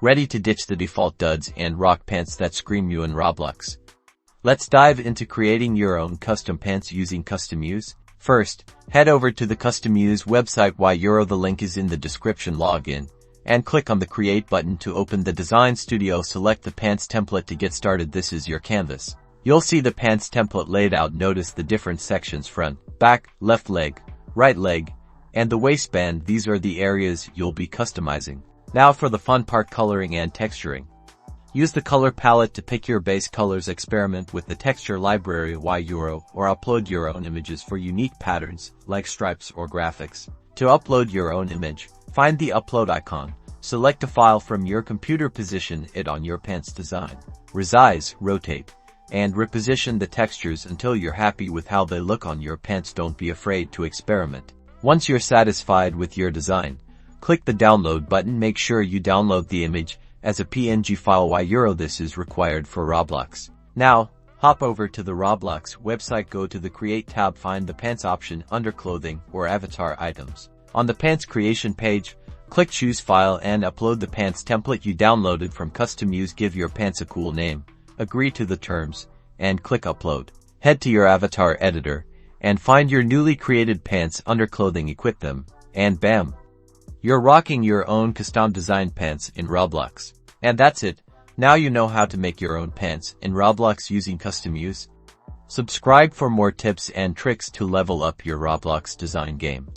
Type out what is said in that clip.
ready to ditch the default duds and rock pants that scream you in Roblox. Let's dive into creating your own custom pants using Customuse. First, head over to the Customuse website €. The link is in the description. Log in and click on the Create button to open the Design Studio. Select the pants template to get started. This is your canvas. You'll see the pants template laid out. Notice the different sections: front, back, left leg, right leg, and the waistband. These are the areas you'll be customizing. Now for the fun part, coloring and texturing. Use the color palette to pick your base colors. Experiment with the texture library €, or upload your own images for unique patterns like stripes or graphics. To upload your own image, find the upload icon, select a file from your computer, position it on your pants design. Resize, rotate, and reposition the textures until you're happy with how they look on your pants. Don't be afraid to experiment. Once you're satisfied with your design, click the download button. Make sure you download the image as a PNG file €. This is required for Roblox. Now, hop over to the Roblox website, go to the Create tab, find the pants option under clothing or avatar items. On the pants creation page, click choose file and upload the pants template you downloaded from Customuse. Give your pants a cool name, agree to the terms, and click upload. Head to your avatar editor and find your newly created pants under clothing, equip them, and bam! You're rocking your own custom designed pants in Roblox. And that's it. Now you know how to make your own pants in Roblox using Customuse. Subscribe for more tips and tricks to level up your Roblox design game.